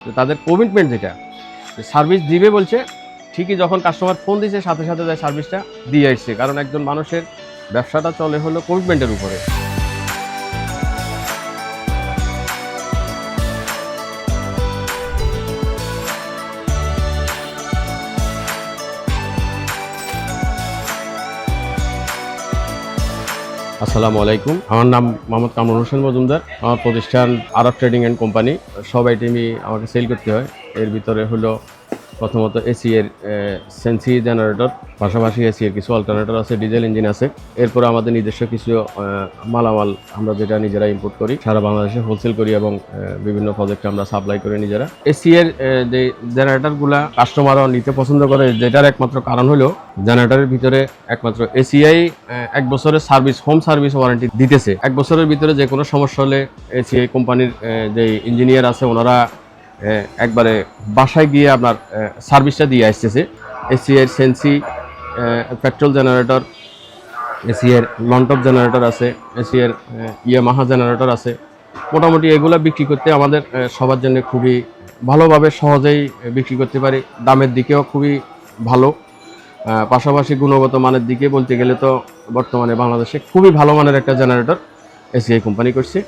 তাদের কমিটমেন্ট যেটা সার্ভিস দিবে বলছে, ঠিকই যখন কাস্টমার ফোন দিয়েছে সাথে সাথে যায় সার্ভিসটা দিয়ে আসছে। কারণ একজন মানুষের ব্যবসাটা চলে হলো কমিটমেন্টের উপরে। আসসালামু আলাইকুম, আমার নাম মোহাম্মদ কামরুল হোসেন মজুমদার। আমার প্রতিষ্ঠান আরব ট্রেডিং অ্যান্ড কোম্পানি। সব আইটেমই আমাকে সেল করতে হয়। এর ভিতরে হলো প্রথমত এসি এর সেন্সি জেনারেটর, পাশাপাশি এসি এর কিছু অল্টারনেটর আছে, ডিজেল ইঞ্জিন আছে। এরপরে আমাদের নিজস্ব কিছু মালামাল আমরা যেটা নিজেরা ইম্পোর্ট করি, সারা বাংলাদেশে হোলসেল করি এবং বিভিন্ন প্রজেক্টে আমরা সাপ্লাই করি নিজেরা। এসি এর যে জেনারেটরগুলা কাস্টমারও নিতে পছন্দ করে, যেটার একমাত্র কারণ হলো জেনারেটরের ভিতরে একমাত্র এসিআই 1 বছরের সার্ভিস, হোম সার্ভিস ওয়ারেন্টি দিতেছে। 1 বছরের ভিতরে যে কোনো সমস্যা হলে এসিআই কোম্পানির যে ইঞ্জিনিয়ার আছে ওনারা একবারে বাসায় গিয়ে আপনার সার্ভিসটা দিয়ে আসতেছে। এসি এর সেন্সি পেট্রোল জেনারেটর, এসি এর লন্টপ জেনারেটর আছে, এসি এর ইয়ামাহা জেনারেটর আছে। মোটামুটি এগুলো বিক্রি করতে আমাদের সবার জন্য খুবই ভালোভাবে সহজেই বিক্রি করতে পারি। দামের দিকেও খুবই ভালো, পাশাপাশি গুণগত মানের দিকে বলতে গেলে তো বর্তমানে বাংলাদেশে খুবই ভালো মানের একটা জেনারেটর এসিআই কোম্পানি করছে।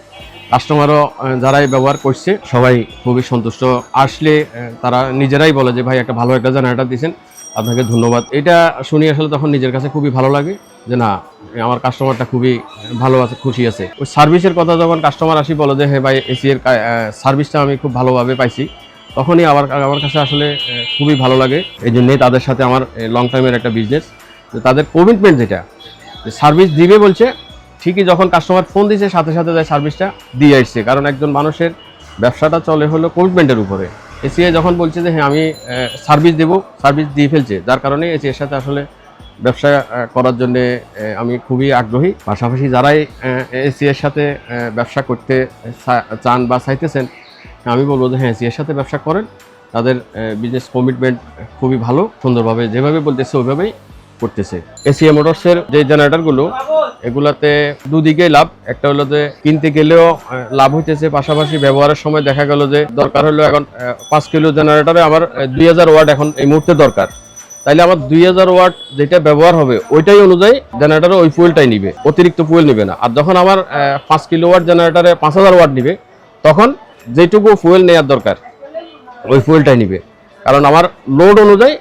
কাস্টমারও যারাই ব্যবহার করছে সবাই খুবই সন্তুষ্ট। আসলে তারা নিজেরাই বলে যে ভাই একটা ভালো একটা জেনারেটর দিয়েছেন, আপনাকে ধন্যবাদ। এটা শুনি আসলে তখন নিজের কাছে খুবই ভালো লাগে যে না, আমার কাস্টমারটা খুবই ভালো আছে, খুশি আছে। ওই সার্ভিসের কথা যখন কাস্টমার আসি বলে যে হ্যাঁ ভাই এসি এর সার্ভিসটা আমি খুব ভালোভাবে পাইছি, তখনই আমার কাছে আসলে খুবই ভালো লাগে। এই জন্যই তাদের সাথে আমার লং টাইমের একটা বিজনেস। তাদের কমিটমেন্ট যেটা সার্ভিস দিবে বলছে, ঠিকই যখন কাস্টমার ফোন দিয়েছে সাথে সাথে যায় সার্ভিসটা দিয়ে আসছে। কারণ একজন মানুষের ব্যবসাটা চলে হলো কমিটমেন্টের উপরে। এসিআই যখন বলছে যে হ্যাঁ আমি সার্ভিস দেবো, সার্ভিস দিয়ে ফেলছে, যার কারণে এসিআইয়ের সাথে আসলে ব্যবসা করার জন্য আমি খুবই আগ্রহী। পাশাপাশি যারাই এসিআইয়ের সাথে ব্যবসা করতে চান বা চাইতেছেন, আমি বলবো যে হ্যাঁ এসিআইয়ের সাথে ব্যবসা করেন। তাদের বিজনেস কমিটমেন্ট খুবই ভালো, সুন্দরভাবে যেভাবে বলতেছে ওইভাবেই করতেছে। এসিআই মোটরসের যে জেনারেটরগুলো, এগুলাতে দুদিকেই লাভ। একটা হলো যে কিনতে গেলেও লাভ হইতেছে, পাশাপাশি ব্যবহারের সময় দেখা গেল যে দরকার হলো এখন 5 কিলো জেনারেটরে আমার 2000 ওয়াট এখন এই মুহূর্তে দরকার, তাইলে আমার 2000 ওয়াট যেটা ব্যবহার হবে ওইটাই অনুযায়ী জেনারেটরে ওই ফুয়েলটাই নিবে, অতিরিক্ত ফুয়েল নিবে না। আর যখন আমার 5 কিলো ওয়াট জেনারেটরে 5000 ওয়াট নিবে, তখন যেটুকু ফুয়েল নেওয়ার দরকার ওই ফুয়েলটাই নিবে। কারণ আমার লোড অনুযায়ী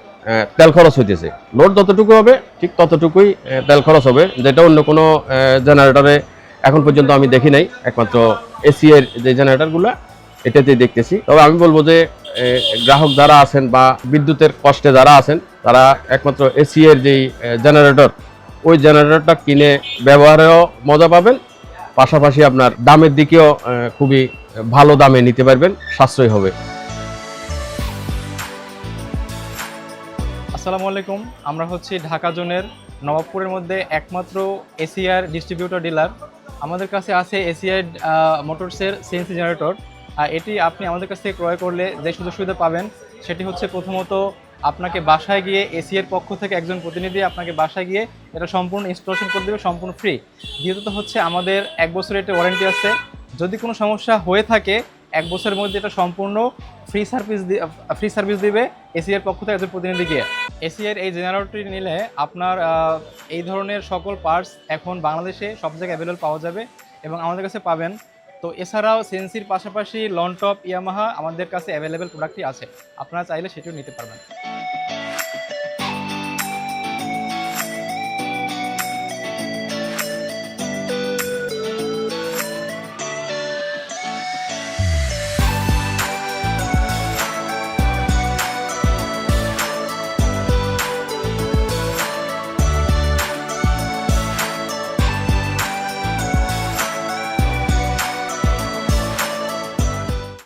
তেল খরচ হইতেছে, লোড যতটুকু হবে ঠিক ততটুকুই তেল খরচ হবে, যেটা অন্য কোনো জেনারেটরে এখন পর্যন্ত আমি দেখি নাই। একমাত্র এসিআইয়ের যে জেনারেটরগুলো এটাতেই দেখতেছি। তবে আমি বলবো যে গ্রাহক যারা আছেন বা বিদ্যুতের কষ্টে যারা আছেন, তারা একমাত্র এসিআইয়ের যেই জেনারেটর, ওই জেনারেটরটা কিনে ব্যবহারেও মজা পাবেন, পাশাপাশি আপনার দামের দিকেও খুবই ভালো দামে নিতে পারবেন, সাশ্রয়ী হবে। আসসালামু আলাইকুম, আমরা হচ্ছি ঢাকা জোনের নবাবপুরের মধ্যে একমাত্র এসিআর ডিস্ট্রিবিউটর ডিলার। আমাদের কাছে আছে এসিআর মোটরসের সিএনসি জেনারেটর। এটি আপনি আমাদের কাছ থেকে ক্রয় করলে যে সুযোগ সুবিধা পাবেন সেটি হচ্ছে, প্রথমত আপনাকে বাসায় গিয়ে এসিআর পক্ষ থেকে একজন প্রতিনিধি আপনাকে বাসায় গিয়ে এটা সম্পূর্ণ ইনস্টলেশন করে দেবে, সম্পূর্ণ ফ্রি। দ্বিতীয়ত হচ্ছে আমাদের 1 বছরের একটা ওয়ারেন্টি আছে। যদি কোনো সমস্যা হয়ে থাকে 1 বছরের মধ্যে এটা সম্পূর্ণ ফ্রি সার্ভিস দিবে এসিআর পক্ষ থেকে একজন প্রতিনিধি গিয়ে। এসিআর এই জেনারেটরটি নিলে আপনার এই ধরনের সকল পার্টস এখন বাংলাদেশে সব জায়গায় অ্যাভেলেবল পাওয়া যাবে এবং আমাদের কাছে পাবেন। তো এছাড়াও সেন্সির পাশাপাশি লনটপ, ইয়ামাহা আমাদের কাছে অ্যাভেলেবেল প্রোডাক্টই আছে, আপনারা চাইলে সেটিও নিতে পারবেন।